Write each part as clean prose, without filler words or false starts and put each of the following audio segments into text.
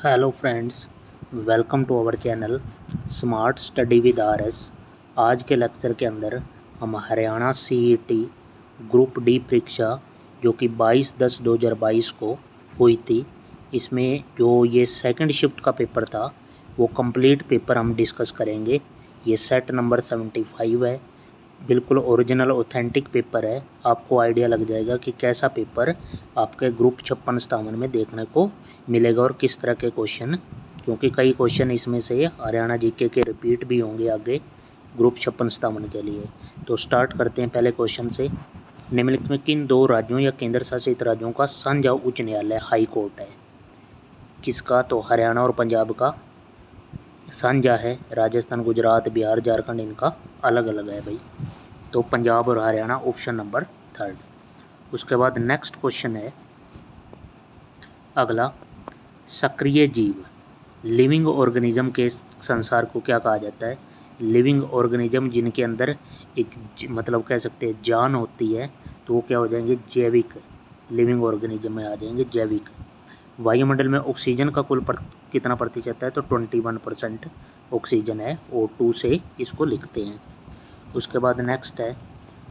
Hello friends, welcome to our channel smart study with RS. आज के lecture के अंदर हम हरियाणा सीईटी ग्रुप डी परीक्षा जो कि 22/10/2022 को हुई थी, इसमें जो ये सेकंड शिफ्ट का पेपर था वो कंप्लीट पेपर हम डिस्कस करेंगे। ये सेट नंबर 75 है, बिल्कुल ओरिजिनल ऑथेंटिक पेपर है। आपको आइडिया लग जाएगा कि कैसा पेपर आपके ग्रुप 56-57 में देखने को मिलेगा और किस तरह के क्वेश्चन, क्योंकि कई क्वेश्चन इसमें से हरियाणा जीके के रिपीट भी होंगे आगे ग्रुप 56-57 के लिए। तो स्टार्ट करते हैं पहले क्वेश्चन से। निम्नलिखित में किन दो राज्यों या केंद्र शासित राज्यों का साझा उच्च न्यायालय हाई कोर्ट है? किसका? तो हरियाणा और पंजाब का साझा है। राजस्थान, गुजरात, बिहार, झारखंड इनका अलग अलग है भाई। तो पंजाब और हरियाणा ऑप्शन नंबर 3। उसके बाद नेक्स्ट क्वेश्चन है अगला, सक्रिय जीव लिविंग ऑर्गेनिज्म के संसार को क्या कहा जाता है? लिविंग ऑर्गेनिज्म जिनके अंदर एक मतलब कह सकते हैं जान होती है, तो वो क्या हो जाएंगे? जैविक। लिविंग ऑर्गेनिज्म में आ जाएंगे जैविक। वायुमंडल में ऑक्सीजन का कुल कितना प्रतिशत है? तो 21% ऑक्सीजन है। O2 से इसको लिखते हैं। उसके बाद नेक्स्ट है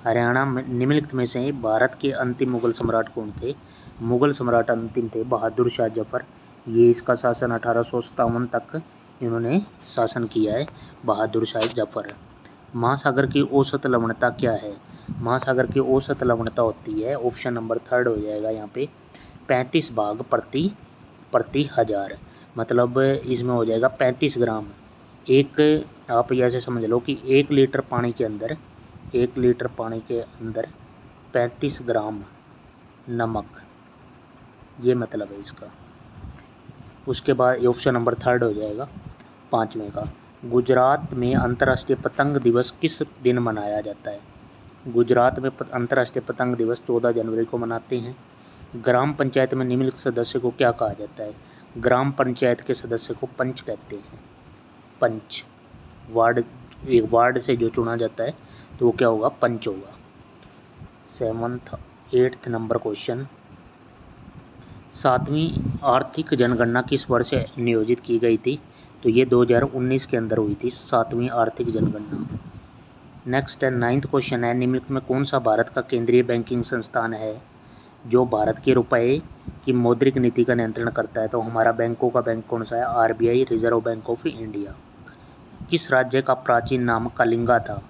हरियाणा में निम्नलिखित में से भारत के अंतिम मुगल सम्राट कौन थे? मुगल सम्राट अंतिम थे बहादुर शाह जफर। ये इसका शासन 1857 तक इन्होंने शासन किया है, बहादुर शाह जफर। महासागर की औसत लवणता क्या है? महासागर की औसत लवणता होती है, ऑप्शन नंबर 3 हो जाएगा यहाँ पे, 35 भाग प्रति हजार। मतलब इसमें हो जाएगा 35 ग्राम। एक आप ऐसे समझ लो कि 1 लीटर पानी के अंदर 35 ग्राम नमक, ये मतलब है इसका। उसके बाद ऑप्शन नंबर 3 हो जाएगा 5वें का। गुजरात में अंतर्राष्ट्रीय पतंग दिवस किस दिन मनाया जाता है? गुजरात में अंतर्राष्ट्रीय पतंग दिवस 14 जनवरी को मनाते हैं। ग्राम पंचायत में निम्नलिखित सदस्य को क्या कहा जाता है? ग्राम पंचायत के सदस्य को पंच कहते हैं। पंच एक वार्ड से जो चुना जाता है तो वो क्या होगा? पंच होगा। 8th नंबर क्वेश्चन, 7वीं आर्थिक जनगणना किस वर्ष नियोजित की गई थी? तो ये 2019 के अंदर हुई थी 7वीं आर्थिक जनगणना। नेक्स्ट है 9th क्वेश्चन है, निम्नलिखित में कौन सा भारत का केंद्रीय बैंकिंग संस्थान है जो भारत के रुपए की मौद्रिक नीति का नियंत्रण करता है? तो हमारा बैंकों का बैंक कौन सा है? RBI, reserve bank of India. किस राज्य का प्राचीन नाम कलिंगा था?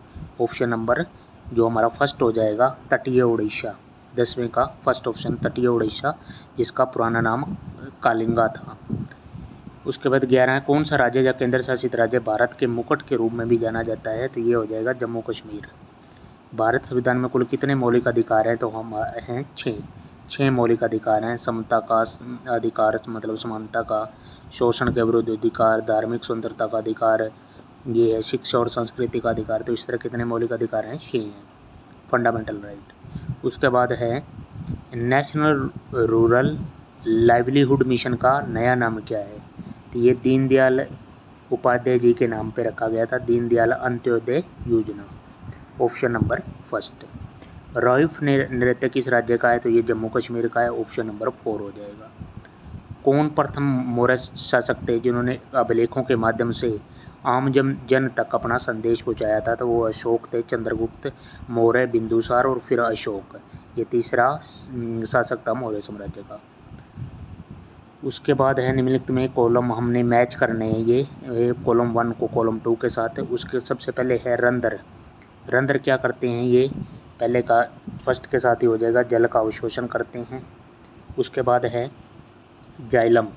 ऑप्शन नंबर जो हमारा फर्स्ट हो जाएगा तटीय उड़ीसा। 10वें का फर्स्ट ऑप्शन तटीय उड़ीसा, जिसका पुराना नाम कलिंगा था। उसके बाद 11 कौन सा राज्य या केंद्र शासित राज्य भारत के मुकुट के रूप में भी जाना जाता है? तो ये हो जाएगा जम्मू कश्मीर। भारत संविधान में कुल कितने मौलिक अधिकार हैं? तो हम हैं 6 मौलिक अधिकार हैं। समता का अधिकार मतलब समानता का, शोषण के विरुद्ध अधिकार, धार्मिक स्वतंत्रता का अधिकार, ये है शिक्षा और संस्कृति का अधिकार। तो इस तरह कितने मौलिक अधिकार हैं? 6 हैं, फंडामेंटल राइट। उसके बाद है नेशनल रूरल लाइवलीहुड मिशन का नया नाम क्या है? तो ये दीनदयाल उपाध्याय जी के नाम पे रखा गया था, दीनदयाल अंत्योदय योजना। Option number first. रॉइफ नृत्य किस राज्य का है? तो ये जम्मू कश्मीर का है। ऑप्शन नंबर 4 हो जाएगा। कौन प्रथम मौर्य शासक थे जिन्होंने अभिलेखों के माध्यम से आम जन तक अपना संदेश पहुंचाया था? तो वो अशोक थे, चंद्रगुप्त मौर्य, बिंदुसार और फिर अशोक। ये तीसरा शासक था मौर्य साम्राज्य का। उसके बाद है निम्नलिखित में कॉलम हमने मैच करने हैं, ये कॉलम 1 को कॉलम 2 के साथ। उसके सबसे पहले है रंध्र। रंध्र क्या करते हैं? ये पहले का फर्स्ट के साथ ही हो जाएगा, जल का अवशोषण करते हैं। उसके बाद है जाइलम,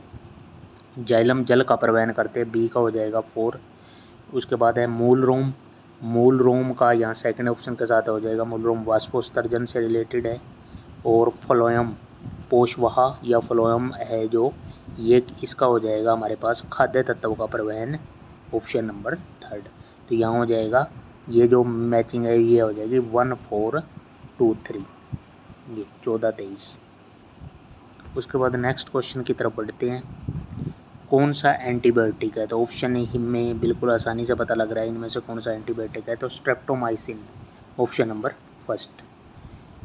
जाइलम जल का परिवहन करते हैं, बी का हो जाएगा 4। उसके बाद है मूल रोम, मूल रोम का यहाँ सेकंड ऑप्शन के साथ हो जाएगा, मूल रोम वाष्पोत्सर्जन से रिलेटेड है। और फ्लोयम, पोषवाहा या फ्लोयम है जो, ये इसका हो जाएगा हमारे पास खाद्य तत्वों का परिवहन, ऑप्शन नंबर 3। तो यहाँ हो जाएगा ये जो मैचिंग है ये हो जाएगी 1 4 2 3, ये 14 23। उसके बाद नेक्स्ट क्वेश्चन की तरफ बढ़ते हैं। कौन सा एंटीबायोटिक है? तो ऑप्शन ही में बिल्कुल आसानी से पता लग रहा है इनमें से कौन सा एंटीबायोटिक है। तो स्ट्रेप्टोमाइसिन, ऑप्शन नंबर फर्स्ट।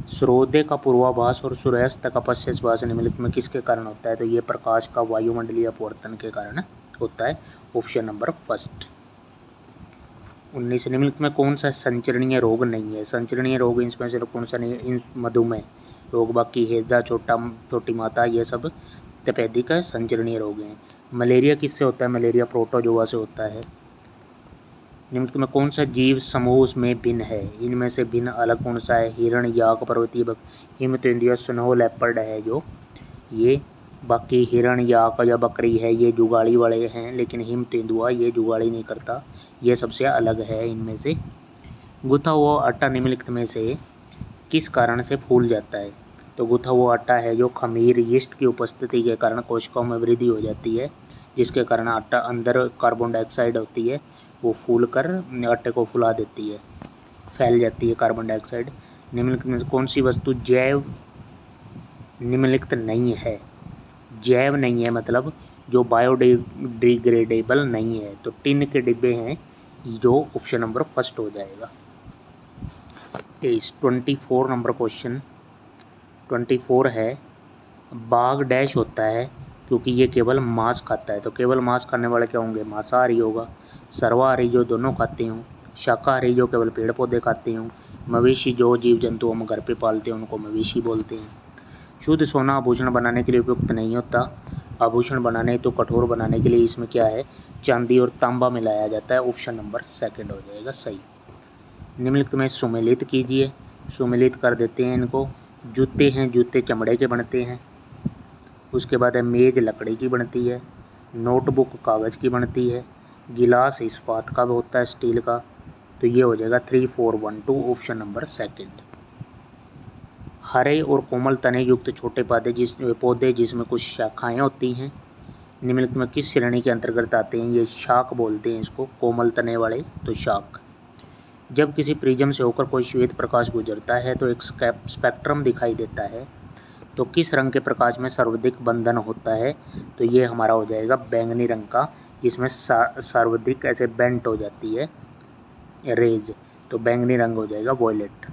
सूर्योदय का पूर्वाभास और सूर्यास्त का पश्चिमाभास निम्नलिखित में किसके कारण होता है? तो ये प्रकाश का वायुमंडलीय अपवर्तन के कारण होता है। Option number first. 19 निम्नलिखित में कौन सा संचरणीय रोग नहीं है? संचरणीय रोग इसमें से कौन सा नहीं है? मधुमेह रोग, बाकी हैजा, छोटी माता, ये सब तपेदिक संचरणीय रोग हैं। मलेरिया किससे होता है? मलेरिया प्रोटोजोआ से होता है। निम्नलिखित में कौन सा जीव समूह में भिन्न है? इनमें से भिन्न अलग कौन सा है? हिरण, याक, पर्वतीय बग, हिमतेंदुआ, स्नो लेपर्ड है जो ये। बाकी हिरण, याक या बकरी है ये जुगाड़ी वाले हैं, लेकिन हिमतेंदुआ ये जुगाड़ी नहीं करता, ये सबसे अलग है इनमें से। गुथा हुआ आटा निम्नलिखित में से किस कारण से फूल जाता है? तो गुथा हुआ आटा है जो खमीर यीस्ट की उपस्थिति के कारण कोशिकाओं में वृद्धि हो जाती है, जिसके कारण आटा अंदर कार्बन डाइऑक्साइड होती है, वो फूल कर आटे को फुला देती है, फैल जाती है कार्बन डाइऑक्साइड। निम्नलिखित में कौन सी वस्तु जैव निम्नलिखित नहीं है? जैव नहीं है मतलब जो बायोडिग्रेडेबल नहीं है, तो टिन के डिब्बे हैं जो ऑप्शन नंबर फर्स्ट हो जाएगा। 24 नंबर क्वेश्चन 24 है, बाघ डैश होता है क्योंकि ये केवल मांस खाता है। तो केवल मांस खाने वाले क्या होंगे? मांसाहारी होगा। सर्वाहारी जो दोनों खाते हों, शाकाहारी जो केवल पेड़ पौधे खाते हों, मवेशी जो जीव जंतु हम घर पे पालते हैं उनको मवेशी बोलते हैं। शुद्ध सोना आभूषण बनाने के लिए उपयुक्त नहीं होता। आभूषण बनाने तो कठोर बनाने के लिए इसमें क्या है? चांदी और तांबा मिलाया जाता है। ऑप्शन नंबर सेकंड हो जाएगा सही। निम्नलिखित में सुमेलित कीजिए। सुमेलित कर देते हैं इनको। जूते हैं, जूते चमड़े के बनते हैं। उसके बाद है मेज लकड़ी की बनती है। नोटबुक कागज़ की बनती है। गिलास इस्पात का होता है, स्टील का। तो ये हो जाएगा 3, 4, 1, 2 ऑप्शन नंबर सेकंड। हरे और कोमल तने युक्त छोटे पौधे जिसमें कुछ शाखाएं होती हैं, निम्नलिखित में किस श्रेणी के अंतर्गत आते हैं? ये शाक बोलते हैं इसको, कोमल तने वाले, तो शाक। जब किसी प्रिज्म से होकर कोई श्वेत प्रकाश गुजरता है तो एक स्पेक्ट्रम दिखाई देता है, तो किस रंग के प्रकाश में सर्वाधिक बंधन होता है? तो ये हमारा हो जाएगा बैंगनी रंग का, जिसमें सर्वाधिक ऐसे बेंट हो जाती है रेज, तो बैंगनी रंग हो जाएगा वॉयलेट,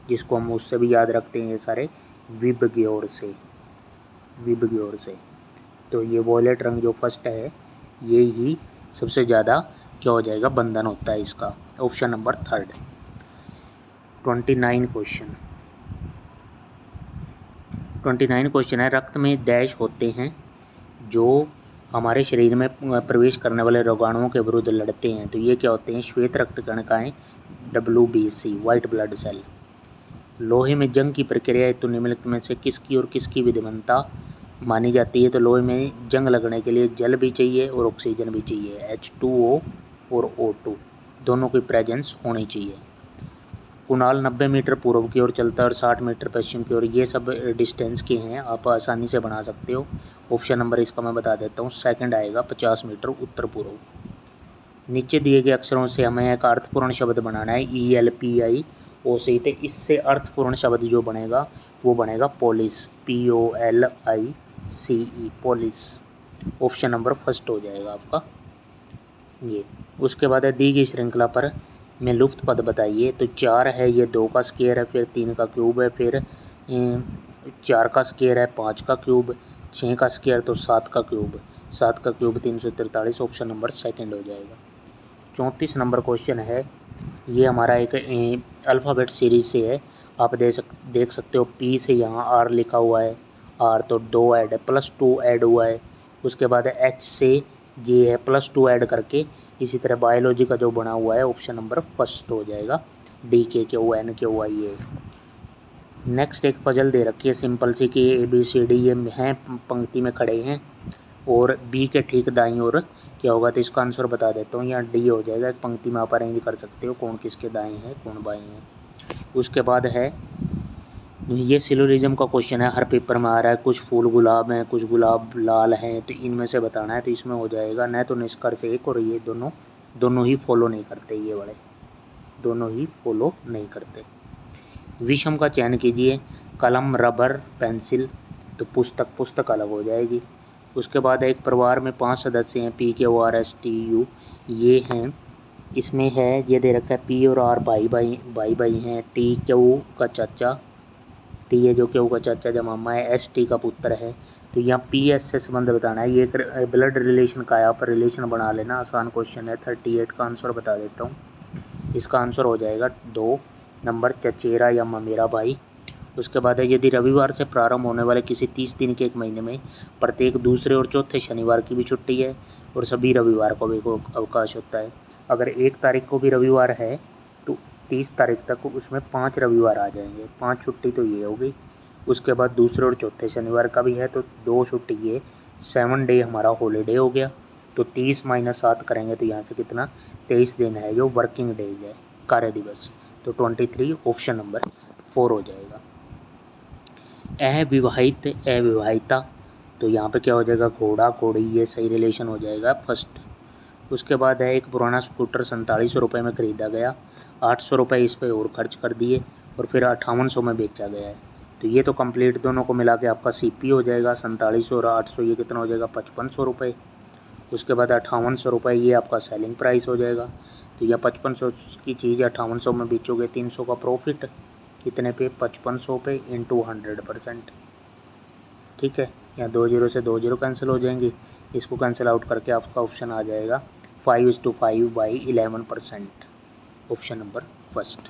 जिसको हम उससे भी याद रखते हैं ये सारे विबग्योर से। तो ये वॉयलेट रंग जो फर्स्ट है ये ही सबसे ज़्यादा क्या हो जाएगा? बंधन होता है इसका। Option number third. 29 क्वेश्चन है, रक्त में डैश होते हैं जो हमारे शरीर में प्रवेश करने वाले रोगाणुओं के विरुद्ध लड़ते हैं। तो ये क्या होते हैं? श्वेत रक्त कणिकाएं, WBC, वाइट ब्लड सेल। लोहे में जंग की प्रक्रिया हेतु निम्नलिखित में से किसकी और किसकी विद्यमानता मानी जाती है? तो लोहे में जंग लगने के लिए जल भी चाहिए और ऑक्सीजन भी चाहिए, H2O और O2 दोनों की प्रेजेंस होनी चाहिए। कुणाल 90 मीटर पूर्व की ओर चलता है और 60 मीटर पश्चिम की ओर, ये सब डिस्टेंस के हैं, आप आसानी से बना सकते हो। ऑप्शन नंबर इसका मैं बता देता हूँ, सेकंड आएगा 50 मीटर उत्तर पूर्व। नीचे दिए गए अक्षरों से हमें एक अर्थपूर्ण शब्द बनाना है, ELPIOC, तो इससे अर्थपूर्ण शब्द जो बनेगा वो बनेगा police, POLICE, police. Option number first हो जाएगा आपका ये। उसके बाद है दी गई श्रृंखला पर में लुप्त पद बताइए। तो 4 है, ये 2 का स्क्वायर है, फिर 3 का क्यूब है, फिर 4 का स्क्वायर है, 5 का क्यूब, 6 का स्क्वायर, तो 7 का क्यूब। 7 का क्यूब 343, ऑप्शन नंबर सेकंड हो जाएगा। 34 नंबर क्वेश्चन है, ये हमारा एक अल्फ़ाबेट सीरीज से है। आप देख सकते हो P से यहाँ R लिखा हुआ है, R तो 2 ऐड है, +2 ऐड हुआ है। उसके बाद H से ये है, +2 ऐड करके इसी तरह बायोलॉजी का जो बना हुआ है ऑप्शन नंबर फर्स्ट हो जाएगा, DKQNQIA। नेक्स्ट एक पजल दे रखी है सिंपल सी कि ABCD ये हैं पंक्ति में खड़े हैं और B के ठीक दाईं ओर क्या होगा, तो इसका आंसर बता देता हूँ, यहाँ D हो जाएगा। एक पंक्ति में आप अरेंज कर सकते हो कौन किसके दाएं है कौन बाएं है। उसके बाद है ये सिलोजिज्म का क्वेश्चन है, हर पेपर में आ रहा है, कुछ फूल गुलाब हैं, कुछ गुलाब लाल हैं, तो इनमें से बताना है। तो इसमें हो जाएगा न तो निष्कर्ष एक, और ये दोनों ही फॉलो नहीं करते, ये वाले दोनों ही फॉलो नहीं करते। विषम का चयन कीजिए, कलम, रबर, पेंसिल, तो पुस्तक अलग हो जाएगी। उसके बाद एक परिवार में 5 सदस्य हैं, PQRSTU ये हैं, इसमें है ये दे रखा है P और R भाई हैं, TQ का चाचा, टी है जो केहू का चाचा या मामा है, एस टी का पुत्र है। तो यहाँ पी एस से संबंध बताना है। ये एक ब्लड रिलेशन का है, आप रिलेशन बना लेना, आसान क्वेश्चन है। 38 का आंसर बता देता हूँ। इसका आंसर हो जाएगा 2 नंबर, चचेरा या ममेरा भाई। उसके बाद है यदि रविवार से प्रारंभ होने वाले किसी 30 दिन के एक महीने में प्रत्येक दूसरे और चौथे शनिवार की भी छुट्टी है और सभी रविवार को भी अवकाश होता है। अगर 1 तारीख को भी रविवार है तो 30 तारीख तक उसमें 5 रविवार आ जाएंगे, 5 छुट्टी तो ये होगी। उसके बाद दूसरे और चौथे शनिवार का भी है तो 2 छुट्टी, ये 7 डे हमारा हॉलीडे हो गया। तो 30 - 7 करेंगे तो यहाँ से कितना 23 दिन है जो वर्किंग डेज है, कार्य दिवस। तो 23 ऑप्शन नंबर 4 हो जाएगा। अविवाहित अविवाहिता, तो यहाँ पे क्या हो जाएगा घोड़ा घोड़ी, ये सही रिलेशन हो जाएगा फर्स्ट। उसके बाद है एक पुराना स्कूटर 4700 रुपये में ख़रीदा गया, 800 रुपये इस पर और खर्च कर दिए और फिर 5800 में बेचा गया है। तो ये तो कंप्लीट दोनों को मिला के आपका सीपी हो जाएगा 4700 और 800, ये कितना हो जाएगा 5500 रुपये। उसके बाद 5800 रुपये ये आपका सेलिंग प्राइस हो जाएगा। तो यह 5500 की चीज़ 5800 में बेचोगे, 300 का प्रॉफिट, कितने पे 5500 पे इंटू 100%। ठीक है, यहाँ 2 0 से 2 0 कैंसिल हो जाएंगी, इसको कैंसिल आउट करके आपका ऑप्शन आ जाएगा 5:5/11%, ऑप्शन नंबर फर्स्ट।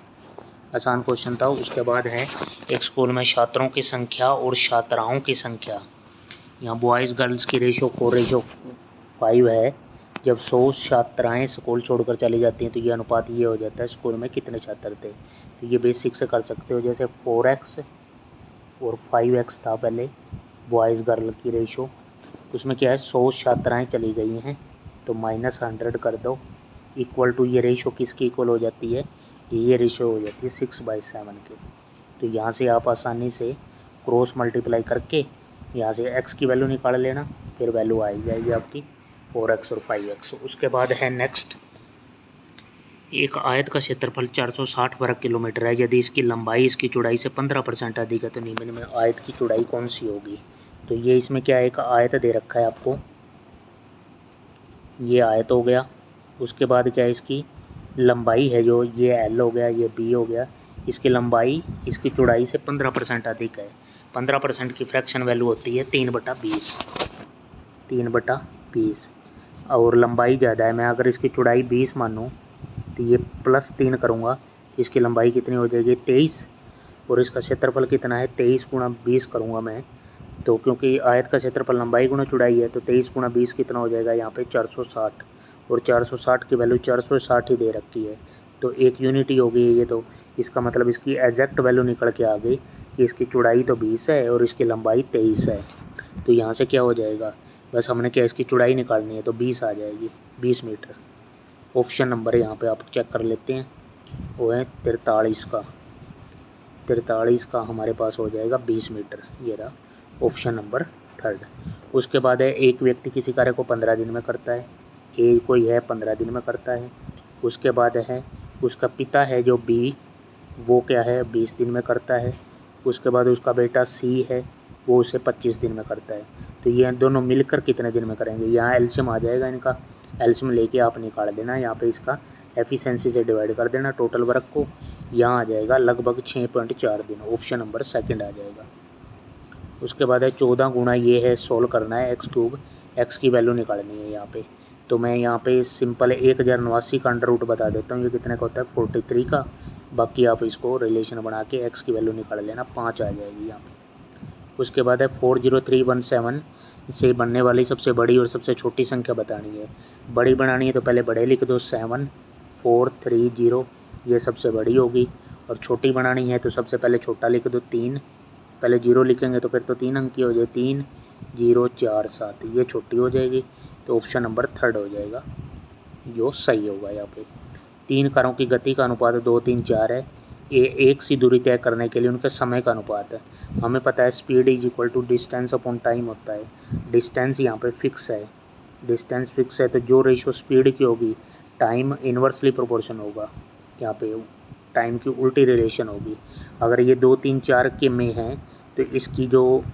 आसान क्वेश्चन था। उसके बाद है एक स्कूल में छात्रों की संख्या और छात्राओं की संख्या, यहाँ बॉयज़ गर्ल्स की रेशो 4:5 है। जब 100 छात्राएँ स्कूल छोड़कर चली जाती हैं तो ये अनुपात ये हो जाता है स्कूल में कितने छात्र थे। तो ये बेसिक से कर सकते हो, जैसे 4x और 5x था पहले बॉयज़ गर्ल की रेशो, उसमें क्या है 100 छात्राएँ चली गई हैं तो -100 कर दो, इक्वल टू ये रेशो किसकी इक्वल हो जाती है, ये रेशो हो जाती है 6/7 के। तो यहाँ से आप आसानी से क्रॉस मल्टीप्लाई करके यहाँ से x की वैल्यू निकाल लेना, फिर वैल्यू आ जाएगी आपकी 4x और 5x। उसके बाद है नेक्स्ट, एक आयत का क्षेत्रफल 460 वर्ग किलोमीटर है, यदि इसकी लंबाई इसकी चौड़ाई से 15% अधिक है तो निम्न में आयत की चौड़ाई कौन सी होगी। तो ये इसमें क्या है, एक आयत दे रखा है आपको, ये आयत हो गया। उसके बाद क्या है इसकी लंबाई है जो ये l हो गया, ये b हो गया, इसकी लंबाई इसकी चौड़ाई से 15% अधिक है। 15% की फ्रैक्शन वैल्यू होती है 3/20, 3/20 और लंबाई ज़्यादा है। मैं अगर इसकी चौड़ाई 20 मानूँ तो ये +3 करूँगा तो इसकी लंबाई कितनी हो जाएगी 23, और इसका क्षेत्रफल कितना है 23 × 20 करूँगा मैं, तो क्योंकि आयत का क्षेत्रफल लंबाई गुणा चौड़ाई है तो 23 × 20 कितना हो जाएगा यहाँ पे 460, और 460 की वैल्यू 460 ही दे रखी है तो एक यूनिट ही होगी ये। तो इसका मतलब इसकी एग्जैक्ट वैल्यू निकल के आ गई कि इसकी चौड़ाई तो 20 है और इसकी लंबाई 23 है। तो यहाँ से क्या हो जाएगा, बस हमने क्या इसकी चौड़ाई निकालनी है तो 20 आ जाएगी, 20 मीटर। ऑप्शन नंबर यहाँ पे आप चेक कर लेते हैं, वो है 43 का, 43 का हमारे पास हो जाएगा 20 मीटर, ये रहा ऑप्शन नंबर थर्ड। उसके बाद है एक व्यक्ति किसी कार्य को 15 दिन में करता है, ए कोई है 15 दिन में करता है। उसके बाद है उसका पिता है जो बी, वो क्या है 20 दिन में करता है। उसके बाद उसका बेटा सी है, वो उसे 25 दिन में करता है। तो ये दोनों मिलकर कितने दिन में करेंगे, यहाँ एलसीएम आ जाएगा इनका, एलसीएम लेके आप निकाल देना, यहाँ पे इसका एफिशिएंसी से डिवाइड कर देना टोटल वर्क को, यहाँ आ जाएगा लगभग 6.4 दिन, ऑप्शन नंबर सेकंड आ जाएगा। उसके बाद है 14 गुणा ये है सोल्व करना है x3, x की वैल्यू निकालनी है यहाँ पे। तो मैं यहाँ पे सिंपल 1089 का अंडर रूट बता देता हूँ, ये कितने का होता है 43 का, बाकी आप इसको रिलेशन बना के x की वैल्यू निकाल लेना, 5 आ जाएगी यहाँ पे। उसके बाद है 40317 से बनने वाली सबसे बड़ी और सबसे छोटी संख्या बतानी है। बड़ी बनानी है तो पहले बड़े लिख दो 7430, ये सबसे बड़ी होगी, और छोटी बनानी है तो सबसे पहले छोटा लिख दो 3, पहले 0 लिखेंगे तो फिर तो 3 अंक की हो जाए 3047, ये छोटी हो जाएगी। तो ऑप्शन नंबर थर्ड हो जाएगा जो सही होगा। यहाँ पे 3 कारों की गति का अनुपात 2 3 4 है, ये एक सी दूरी तय करने के लिए उनके समय का अनुपात है। हमें पता है स्पीड = डिस्टेंस अपॉन टाइम होता है, डिस्टेंस यहाँ पे फिक्स है, डिस्टेंस फिक्स है तो जो रेशो स्पीड की होगी टाइम इन्वर्सली प्रोपोर्शन होगा, यहाँ पे टाइम की उल्टी रिलेशन होगी। अगर ये 2 3 4 के में है तो इसकी जो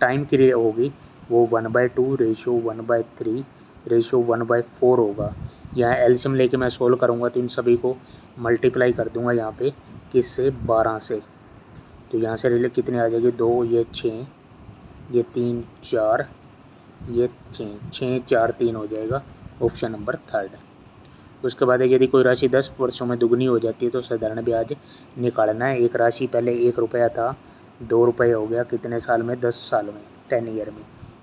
टाइम की होगी वो 1/2 रेशो 1/3 रेशो 1/4 होगा। यहाँ एलसीएम लेके मैं सोल्व करूँगा तो इन सभी को मल्टीप्लाई कर दूँगा यहाँ पे किससे 12 से, तो यहाँ से रिले कितनी आ जाएगी, 2, ये 6, ये 3 4, ये 6 4 3 हो जाएगा ऑप्शन नंबर थर्ड। उसके बाद यदि कोई राशि 10 वर्षों में दुगनी हो जाती है तो साधारण ब्याज निकालना है। एक राशि पहले 1 रुपया था, 2 रुपये हो गया कितने साल में, 10 साल में, 10 ईयर में।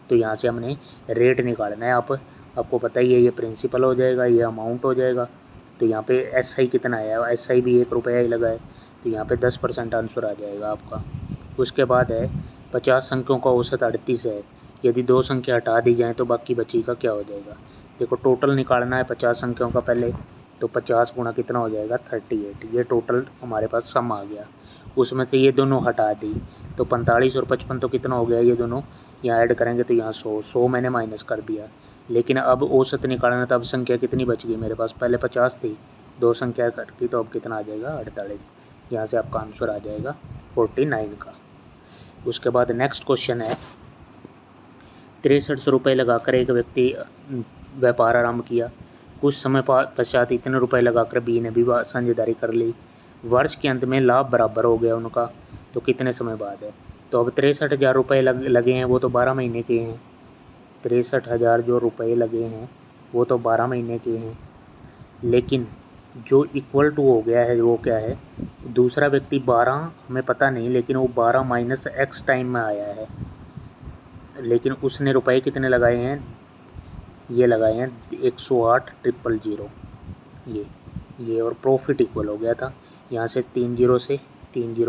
तो यहाँ से हमने रेट निकालना है। आपको पता ही है, ये प्रिंसिपल हो जाएगा, ये अमाउंट हो जाएगा। तो यहाँ पे SI कितना आया, SI भी 1 रुपया ही लगा है, तो यहाँ पे 10% आंसर आ जाएगा आपका। उसके बाद है 50 अंकों का औसत 38 है, यदि 2 संख्या हटा दी जाए तो बाकी बची का क्या हो जाएगा। देखो टोटल निकालना है 50 संख्याओं का पहले, तो 50 गुणा कितना हो जाएगा, 38। ये टोटल हमारे पास सम आ गया। उसमें से ये दोनों हटा दी तो 45 और 55 तो कितना हो गया, ये दोनों यहाँ ऐड करेंगे तो यहाँ 100 मैंने माइनस कर दिया। लेकिन अब औसत निकालना था, अब संख्या कितनी बच गई मेरे पास, पहले 50 थी, 2 संख्या कट गई तो अब कितना आ जाएगा, 48। यहाँ से आपका आंसर आ जाएगा 49 का। उसके बाद नेक्स्ट क्वेश्चन है, 6300 रुपये लगाकर एक व्यक्ति व्यापार आरंभ किया। कुछ समय पश्चात इतने रुपए लगाकर बी ने भी साझेदारी कर ली। वर्ष के अंत में लाभ बराबर हो गया उनका, तो कितने समय बाद है। तो अब 63,000 रुपये लगे हैं, वो तो 12 महीने के हैं। 63,000 जो रुपये लगे हैं वो तो 12 महीने के हैं, लेकिन जो इक्वल टू हो गया है वो क्या है, दूसरा व्यक्ति 12 हमें पता नहीं, लेकिन वो 12 माइनस x टाइम में आया है, लेकिन उसने रुपए कितने लगाए हैं, ये लगाए हैं 108,000 ये, और प्रॉफिट इक्वल हो गया था। यहाँ से 3 जीरो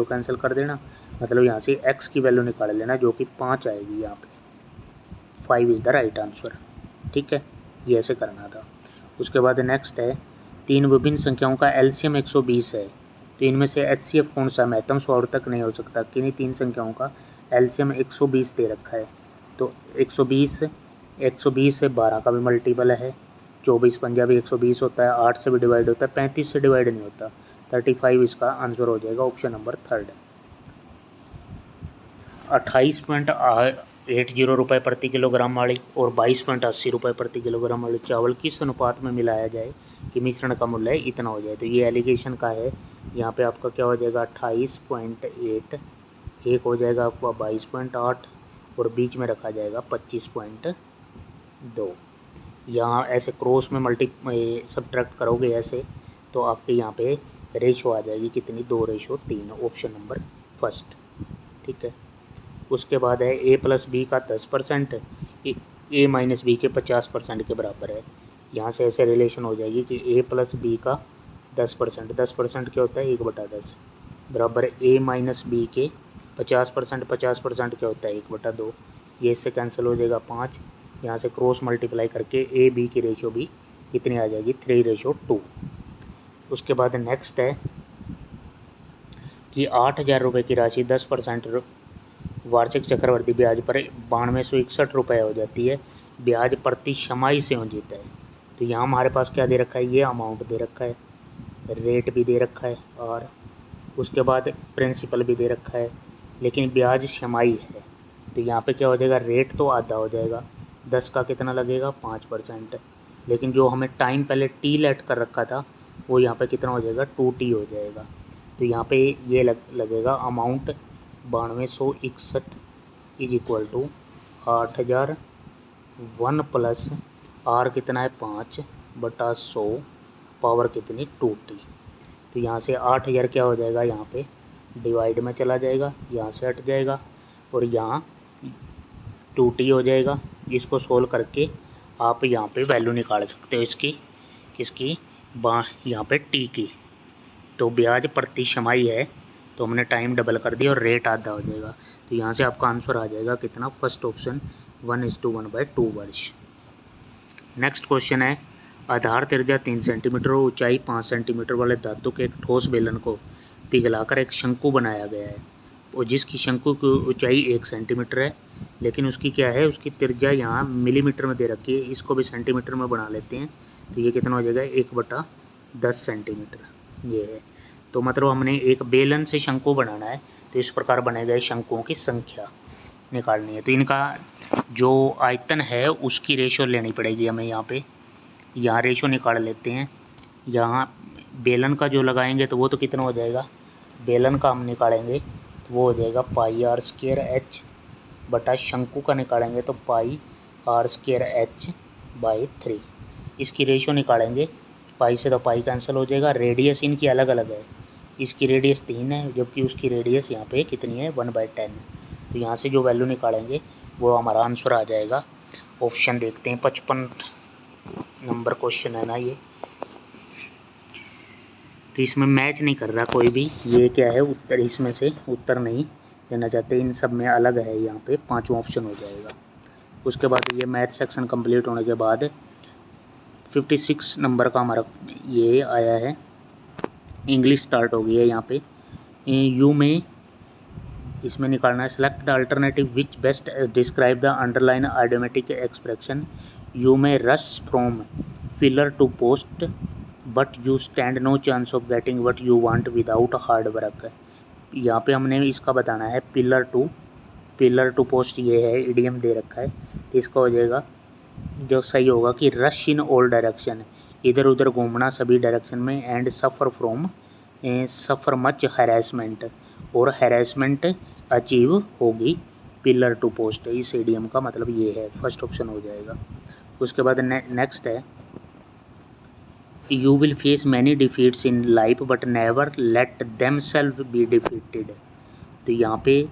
कैंसिल कर देना, मतलब यहाँ से x की वैल्यू निकाल लेना जो कि 5 आएगी। यहाँ पे 5 इज़ द राइट आंसर। ठीक है, ये ऐसे करना था। उसके बाद नेक्स्ट है, 3 विभिन्न संख्याओं का LCM 120 है, तो इनमें से HCF कौन सा महत्तम स्वार्थक नहीं हो सकता। किन्हीं 3 संख्याओं का LCM 120 दे रखा है, तो 120 से 12 का भी मल्टीपल है, 24 पंजा भी 120 होता है, 8 से भी डिवाइड होता है, 35 से डिवाइड नहीं होता, 35 इसका आंसर हो जाएगा ऑप्शन नंबर थर्ड। 28.80 रुपये प्रति किलोग्राम वाली और 22.80 रुपये प्रति किलोग्राम वाली चावल किस अनुपात में मिलाया जाए कि मिश्रण का मूल्य इतना हो जाए। तो ये एलिगेशन का है। यहाँ पे आपका क्या हो जाएगा, 28.8, एक हो जाएगा आपका 22.8 और बीच में रखा जाएगा 25.2। यहाँ ऐसे क्रॉस में सब्ट्रैक्ट करोगे ऐसे, तो आपके यहाँ पे रेशो आ जाएगी कितनी, 2:3, ऑप्शन नंबर फर्स्ट। ठीक है। उसके बाद है A+B का 10% A - B के 50% के बराबर है। यहाँ से ऐसे रिलेशन हो जाएगी कि A+B का 10%, 10% क्या होता है, 1/10 बराबर A - B के 50%, 50% क्या होता है, 1/2। ये इससे कैंसिल हो जाएगा 5। यहाँ से क्रॉस मल्टीप्लाई करके A-B की रेशो भी कितनी आ जाएगी, 3:2। उसके बाद नेक्स्ट है कि 8,000 रुपये की राशि 10% वार्षिक चक्रवर्ती ब्याज पर 9261 रुपये हो जाती है। ब्याज प्रति छमाही से संयोजित है। तो यहाँ हमारे पास क्या दे रखा है, ये अमाउंट दे रखा है, रेट भी दे रखा है और उसके बाद प्रिंसिपल भी दे रखा है, लेकिन ब्याज छमाही है। तो यहाँ पे क्या हो जाएगा, रेट तो आधा हो जाएगा, 10 का कितना लगेगा, 5%, लेकिन जो हमें टाइम पहले टी लेट कर रखा था वो यहाँ पे कितना हो जाएगा, 2T हो जाएगा। तो यहाँ पे ये लगेगा amount 9261 is equal to 8,000, 1 plus R कितना है 5/100 पावर कितनी 2T। तो यहाँ से 8,000 क्या हो जाएगा, यहाँ पे डिवाइड में चला जाएगा, यहाँ से हट जाएगा और यहाँ 2T हो जाएगा। इसको सोल्व करके आप यहाँ पे वैल्यू निकाल सकते हो इसकी, किसकी, यहाँ पे T की। तो ब्याज प्रति छमाही है तो हमने टाइम डबल कर दिया और रेट आधा हो जाएगा। तो यहाँ से आपका आंसर आ जाएगा कितना, फर्स्ट ऑप्शन 1:1/2 वर्ष। नेक्स्ट क्वेश्चन है, आधार त्रिज्या 3 सेंटीमीटर और ऊंचाई 5 सेंटीमीटर वाले धातु के एक ठोस बेलन को पिघलाकर एक शंकु बनाया गया है, और जिसकी शंकु की ऊंचाई 1 सेंटीमीटर है, लेकिन उसकी क्या है, उसकी त्रिज्या यहाँ मिलीमीटर में दे रखी है, इसको भी सेंटीमीटर में बना लेते हैं। तो ये कितना हो जाएगा, 1/10 सेंटीमीटर ये है। तो मतलब हमने एक बेलन से शंकु बनाना है, तो इस प्रकार बने गए शंकुओं की संख्या निकालनी है। तो इनका जो आयतन है उसकी रेशो लेनी पड़ेगी हमें। यहाँ रेशो निकाल लेते हैं। यहाँ बेलन का जो लगाएंगे तो वो तो कितना हो जाएगा, बेलन का हम निकालेंगे तो वो हो जाएगा पाई आर स्क्वायर एच बटा शंकु का निकालेंगे तो पाई आर स्क्वायर एच बाई 3। इसकी रेशियो निकालेंगे, पाई से तो पाई कैंसिल हो जाएगा, रेडियस इनकी अलग अलग है, इसकी रेडियस 3 है जबकि उसकी रेडियस यहाँ पे कितनी है 1/10। तो यहाँ से जो वैल्यू निकालेंगे वो हमारा आंसर आ जाएगा। ऑप्शन देखते हैं, 55 नंबर क्वेश्चन है ना ये, तो इसमें मैच नहीं कर रहा कोई भी, ये क्या है उत्तर, इसमें से उत्तर नहीं देना चाहते, इन सब में अलग है, यहाँ पे 5वां ऑप्शन हो जाएगा। उसके बाद ये मैथ सेक्शन कंप्लीट होने के बाद 56 नंबर का हमारा ये आया है, इंग्लिश स्टार्ट हो गई है। यहाँ पे यू में इसमें निकालना है, select the alternative which best describe the underline idiomatic expression. You may rush from pillar to post but you stand no chance of getting what you want without hard work. यहाँ पे हमने इसका बताना है पिलर टू पोस्ट, ये है idiom दे रखा है, तो इसका हो जाएगा जो सही होगा कि रश इन ऑल डायरेक्शन, इधर उधर घूमना सभी डायरेक्शन में, एंड सफ़र मच हैरेसमेंट, और हैरेसमेंट अचीव होगी पिलर टू पोस्ट। इस इडियम का मतलब ये है, फर्स्ट ऑप्शन हो जाएगा। उसके बाद नेक्स्ट है, you will face many defeats in life but never let them self be defeated. तो यहाँ पे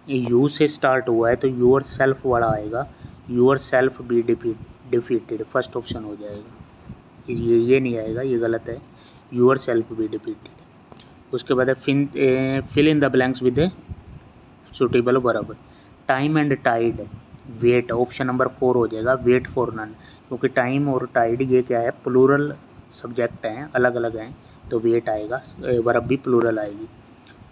यू से स्टार्ट हुआ है तो यूर सेल्फ वाला आएगा, yourself be defeated, first option हो जाएगा। ये नहीं आएगा, ये गलत है, यूर सेल्फ बी डिफीटेड। उसके बाद है fill in the blanks with suitable verb. Time and tide, wait, option number 4 हो जाएगा, वेट फॉर नन, क्योंकि टाइम और टाइड ये क्या है प्लूरल सब्जेक्ट हैं, अलग अलग हैं, तो वेट आएगा, वर्ब भी प्लूरल आएगी।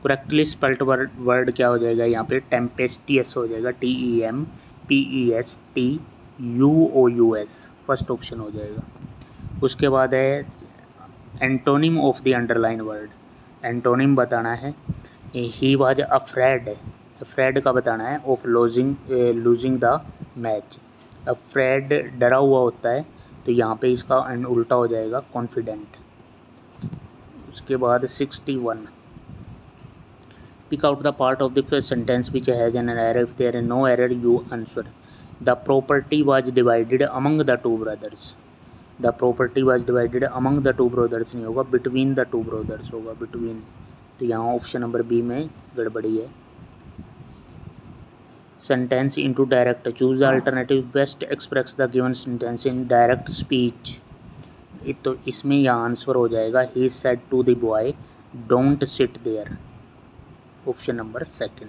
करेक्टली स्पेल्ड वर्ड क्या हो जाएगा यहाँ पे, टेम्पेस्टियस हो जाएगा, TEMPESTUOUS, फर्स्ट ऑप्शन हो जाएगा। उसके बाद है antonym of the underline word, antonym बताना है, ही वाज अफ्रेड, अफ्रेड का बताना है, of losing the match, afraid डरा हुआ होता है, तो यहाँ पे इसका उल्टा हो जाएगा कॉन्फिडेंट। उसके बाद 61, pick out the part of the sentence which has an error, if there is no error you answer. The property was divided among the two brothers, the property was divided among the two brothers नहीं होगा, between the two brothers होगा, between, तो यहाँ option number B में गड़बड़ी है। Sentence into direct, choose the alternative best express the given sentence in direct speech. तो इसमें यहाँ आंसर हो जाएगा, he said to the boy don't sit there, option number 2।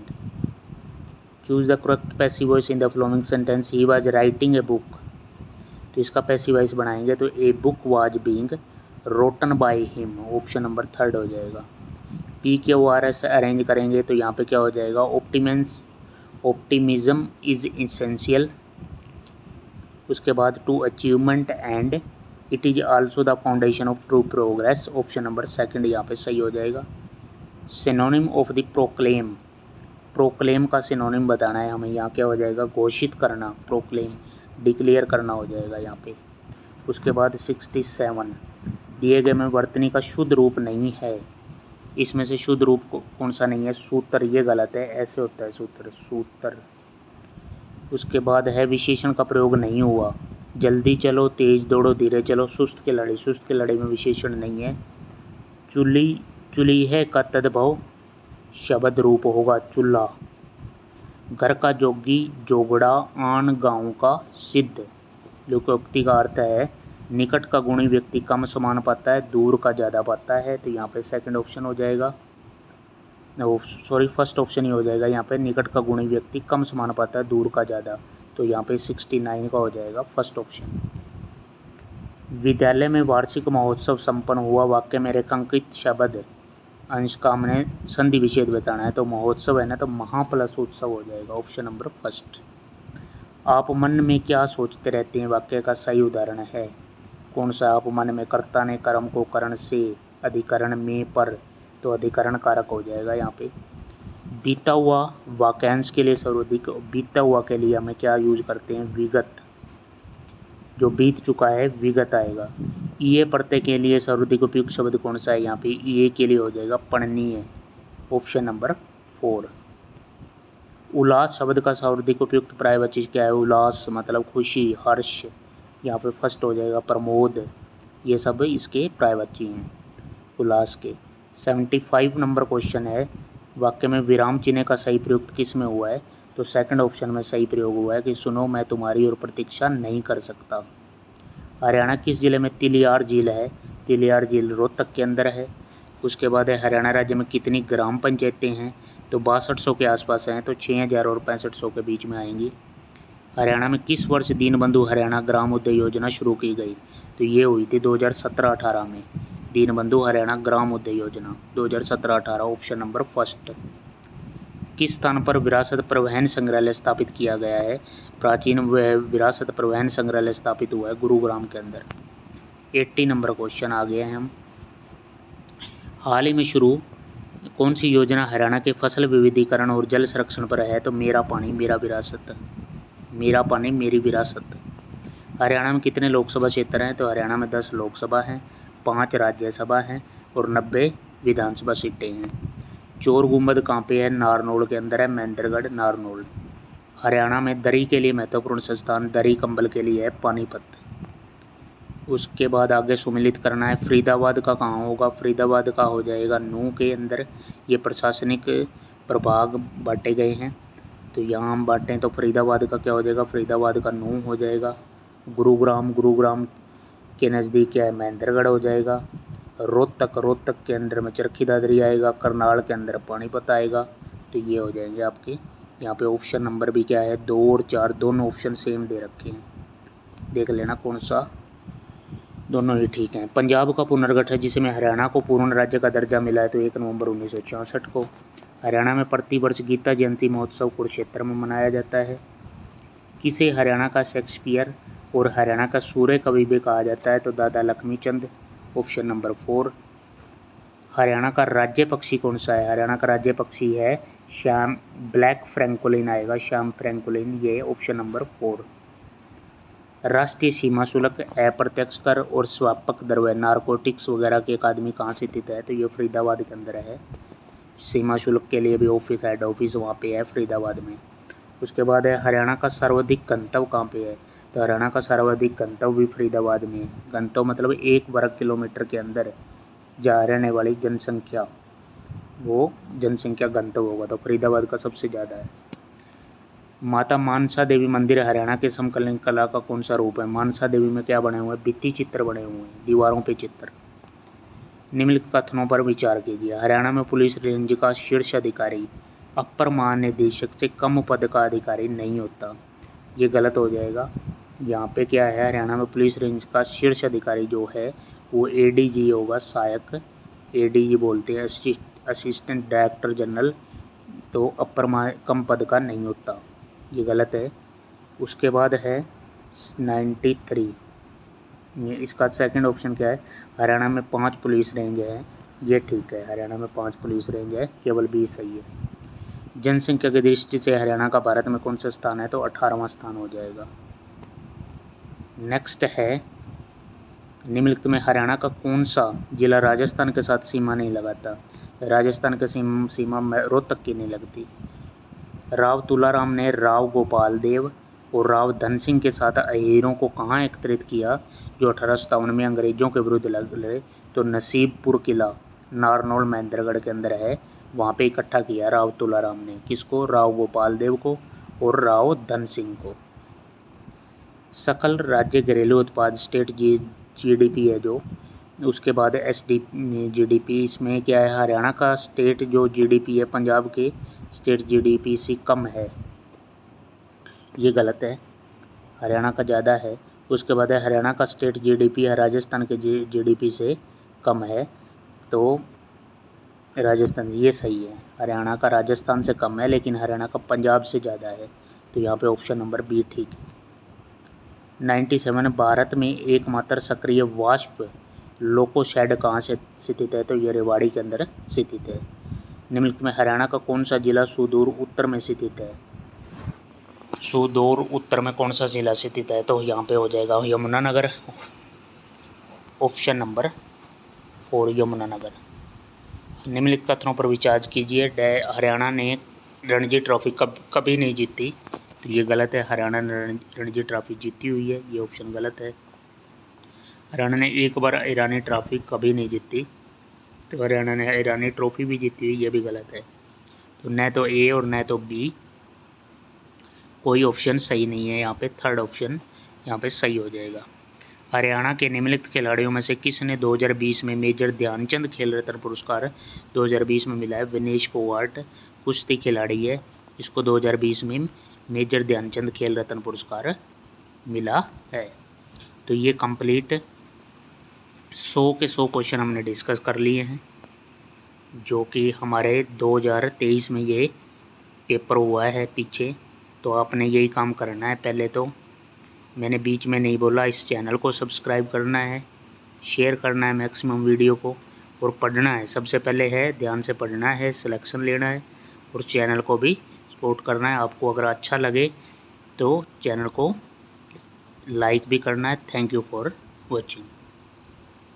Choose the correct passive voice in the following sentence, he was writing a book, तो इसका passive voice बनाएंगे तो a book was being written by him, option number 3 हो जाएगा। PQRS arrange करेंगे तो यहाँ पे क्या हो जाएगा, ऑप्टिमिज्म इज इसेंशियल। उसके बाद to achievement and it is also the foundation of true progress, option number 2 यहाँ पे सही हो जाएगा। Synonym of the proclaim, proclaim का सिनोनिम बताना है हमें, यहाँ क्या हो जाएगा, घोषित करना, प्रोक्लेम डिक्लेयर करना हो जाएगा यहाँ पे। उसके बाद 67, दिए गए में वर्तनी का शुद्ध रूप नहीं है, इसमें से शुद्ध रूप कौन सा नहीं है, सूत्र, ये गलत है, ऐसे होता है सूत्र। उसके बाद है विशेषण का प्रयोग नहीं हुआ, जल्दी चलो, तेज दौड़ो, धीरे चलो, सुस्त के लड़े में विशेषण नहीं है। चूल्हे का तद्भव शब्द रूप होगा चूल्हा। घर का जोगी जोगड़ा आन गाँव का सिद्ध, लोकोक्ति का अर्थ है निकट का गुणी व्यक्ति कम समान पाता है, दूर का ज़्यादा पाता है, तो यहाँ पे सेकंड ऑप्शन हो जाएगा, फर्स्ट ऑप्शन ही हो जाएगा यहाँ पे, निकट का गुणी व्यक्ति कम समान पाता है, दूर का ज़्यादा, तो यहाँ पे 69 का हो जाएगा फर्स्ट ऑप्शन। विद्यालय में वार्षिक महोत्सव संपन्न हुआ, वाक्य में रेखांकित शब्द अंश का हमने संधि विच्छेद बताना है, तो महोत्सव है ना, तो महा प्लस उत्सव हो जाएगा, ऑप्शन नंबर 1। आप मन में क्या सोचते रहते हैं, वाक्य का सही उदाहरण है कौन सा, आप मन में, कर्ता ने कर्म को करण से, अधिकरण में पर, तो अधिकरण कारक हो जाएगा यहाँ पे। बीता हुआ वाक्यांश के लिए सर्वाधिक, बीता हुआ के लिए हमें क्या यूज करते हैं, विगत, जो बीत चुका है विगत आएगा। ये प्रत्यय के लिए सर्वाधिक उपयुक्त शब्द कौन सा है, यहाँ पे ये के लिए हो जाएगा पढ़नीय, ऑप्शन नंबर 4। उल्लास शब्द का शाब्दिक उपयुक्त पर्यायवाची क्या है? उल्लास मतलब खुशी, हर्ष, यहाँ पे फर्स्ट हो जाएगा। प्रमोद, ये सब इसके पर्यायवाची हैं उल्लास के। 75 नंबर क्वेश्चन है, वाक्य में विराम चिन्ह का सही प्रयोग किस में हुआ है? तो सेकंड ऑप्शन में सही प्रयोग हुआ है कि सुनो मैं तुम्हारी और प्रतीक्षा नहीं कर सकता। हरियाणा किस जिले में तिलियार झील है? तिलियार झील रोहतक के अंदर है। उसके बाद है हरियाणा राज्य में कितनी ग्राम पंचायतें हैं? तो 6200 के आसपास हैं, तो 6000 और 6500 के बीच में आएंगी। हरियाणा में किस वर्ष दीनबंधु हरियाणा ग्राम उदय योजना शुरू की गई? तो ये हुई थी 2017-18 में। दीनबंधु हरियाणा ग्राम उदय योजना 2017-18, ऑप्शन नंबर फर्स्ट। किस स्थान पर विरासत परिवहन संग्रहालय स्थापित किया गया है? प्राचीन विरासत परिवहन संग्रहालय स्थापित हुआ है गुरुग्राम के अंदर। 80 नंबर क्वेश्चन आ गए हैं हम। हाल ही में शुरू कौन सी योजना हरियाणा के फसल विविधीकरण और जल संरक्षण पर है? तो मेरा पानी मेरा विरासत, मेरा पानी मेरी विरासत। हरियाणा में कितने लोकसभा क्षेत्र हैं? तो हरियाणा में 10 लोकसभा हैं, 5 राज्यसभा हैं और 90 विधानसभा सीटें हैं। चोर गुम्बद कहाँ पे है? नारनौल के अंदर है, महेंद्रगढ़ नारनौल। हरियाणा में दरी के लिए महत्वपूर्ण संस्थान, दरी कंबल के लिए है पानीपत। उसके बाद आगे सुमिलित करना है। फरीदाबाद का कहाँ होगा? फरीदाबाद का हो जाएगा नूह के अंदर। ये प्रशासनिक प्रभाग बांटे गए हैं, तो यहाँ हम बांटें तो फरीदाबाद का क्या हो जाएगा? फरीदाबाद का नूह हो जाएगा। गुरुग्राम के नज़दीक क्या है? महेंद्रगढ़ हो जाएगा। रोहतक के अंदर में चरखी दादरी आएगा। करनाल के अंदर पानीपत आएगा। तो ये हो जाएंगे आपके। यहाँ पे ऑप्शन नंबर भी क्या है? 2 और 4 दोनों ऑप्शन सेम दे रखे हैं, देख लेना कौन सा, दोनों ही ठीक हैं। पंजाब का पुनर्गठन जिसमें हरियाणा को पूर्ण राज्य का दर्जा मिला है, तो 1 नवंबर 1966 को। हरियाणा में प्रतिवर्ष गीता जयंती महोत्सव कुरुक्षेत्र में मनाया जाता है। किसे हरियाणा का शेक्सपियर और हरियाणा का सूर्य कवि भी कहा जाता है? तो दादा लक्ष्मीचंद, ऑप्शन नंबर 4। हरियाणा का राज्य पक्षी कौन सा है? हरियाणा का राज्य पक्षी है श्याम, ब्लैक फ्रैंकोलिन आएगा, श्याम फ्रैंकोलिन, ये ऑप्शन नंबर 4। राष्ट्रीय सीमा शुल्क, अप्रत्यक्ष कर और स्वापक द्रव्य नारकोटिक्स वगैरह की अकादमी कहाँ स्थित है? तो ये फरीदाबाद के अंदर है। सीमा शुल्क के लिए भी ऑफिस, हेड ऑफिस वहाँ पे है फरीदाबाद में। उसके बाद है हरियाणा का सर्वाधिक गंतव्य कहाँ पे है? तो हरियाणा का सर्वाधिक गंतव्य भी फरीदाबाद में है। गंतव्य मतलब 1 वर्ग किलोमीटर के अंदर जा रहने वाली जनसंख्या, वो जनसंख्या गंतव्य होगा, तो फरीदाबाद का सबसे ज़्यादा है। माता मानसा देवी मंदिर हरियाणा के समकालीन कला का कौन सा रूप है? मानसा देवी में क्या बने हुए हैं? भित्ति चित्र बने हुए हैं, दीवारों पे चित्र। निम्नलिखित कथनों पर विचार कीजिए। हरियाणा में पुलिस रेंज का शीर्ष अधिकारी अपर महानिदेशक से कम पद का अधिकारी नहीं होता, ये गलत हो जाएगा। यहाँ पे क्या है? हरियाणा में पुलिस रेंज का शीर्ष अधिकारी जो है वो एडीजी होगा, सहायक एडीजी बोलते हैं, असिस्टेंट डायरेक्टर जनरल, तो कम पद का नहीं होता, ये गलत है। उसके बाद है 93, ये इसका सेकंड ऑप्शन क्या है? हरियाणा में 5 पुलिस रेंज है, ये ठीक है, हरियाणा में 5 पुलिस रेंज है, केवल 20 सही है। जनसंख्या की दृष्टि से हरियाणा का भारत में कौन सा स्थान है? तो 18वां स्थान हो जाएगा। नेक्स्ट है निम्नलिखित में हरियाणा का कौन सा जिला राजस्थान के साथ सीमा नहीं लगाता? राजस्थान के सीमा में रोहतक की नहीं लगती। राव तुलाराम ने राव गोपाल देव और राव धन सिंह के साथ अहीरों को कहाँ एकत्रित किया जो 1857 में अंग्रेजों के विरुद्ध लड़े? तो नसीबपुर किला नारनौल महेंद्रगढ़ के अंदर है, वहाँ पे इकट्ठा किया राव तुलाराम ने। किसको? राव गोपाल देव को और राव धन सिंह को। सकल राज्य घरेलू उत्पाद स्टेट जीडीपी है जो, उसके बाद जीडीपी, इसमें क्या है? हरियाणा का स्टेट जो जीडीपी है पंजाब के स्टेट जीडीपी से कम है, ये गलत है, हरियाणा का ज़्यादा है। उसके बाद है हरियाणा का स्टेट जीडीपी है राजस्थान के जीडीपी से कम है, तो राजस्थान, ये सही है, हरियाणा का राजस्थान से कम है लेकिन हरियाणा का पंजाब से ज़्यादा है, तो यहाँ पे ऑप्शन नंबर बी ठीक है। 97 भारत में एकमात्र सक्रिय वाष्प लोकोशेड कहाँ से स्थित है? तो ये रेवाड़ी के अंदर स्थित है। निम्नलिखित में हरियाणा का कौन सा जिला सुदूर उत्तर में स्थित है? सुदूर उत्तर में कौन सा जिला स्थित है? तो यहाँ पे हो जाएगा यमुनानगर, ऑप्शन नंबर 4 यमुनानगर। निम्नलिखित कथनों पर विचार कीजिए। हरियाणा ने रणजी ट्रॉफी कभी नहीं जीती, तो ये गलत है। हरियाणा ने रणजी ट्रॉफी जीती हुई है, ये ऑप्शन गलत है। हरियाणा ने एक बार ईरानी ट्रॉफी कभी नहीं जीती, तो हरियाणा ने ईरानी ट्रॉफी भी जीती हुई, ये भी गलत है। तो न तो ए और न तो बी, कोई ऑप्शन सही नहीं है यहाँ पे। थर्ड ऑप्शन यहाँ पे सही हो जाएगा। हरियाणा के निम्नलिखित खिलाड़ियों में से किसने 2020 में मेजर ध्यानचंद खेल रत्न पुरस्कार 2020 में मिला है? विनेश फोगाट कुश्ती खिलाड़ी है, इसको 2020 में मेजर ध्यानचंद खेल रत्न पुरस्कार मिला है। तो ये कंप्लीट 100 के 100 क्वेश्चन हमने डिस्कस कर लिए हैं, जो कि हमारे 2023 में ये पेपर हुआ है पीछे। तो आपने यही काम करना है। पहले तो मैंने बीच में नहीं बोला, इस चैनल को सब्सक्राइब करना है, शेयर करना है मैक्सिमम वीडियो को, और पढ़ना है। सबसे पहले है ध्यान से पढ़ना है, सिलेक्शन लेना है, और चैनल को भी सपोर्ट करना है। आपको अगर अच्छा लगे तो चैनल को लाइक भी करना है। Thank you for watching.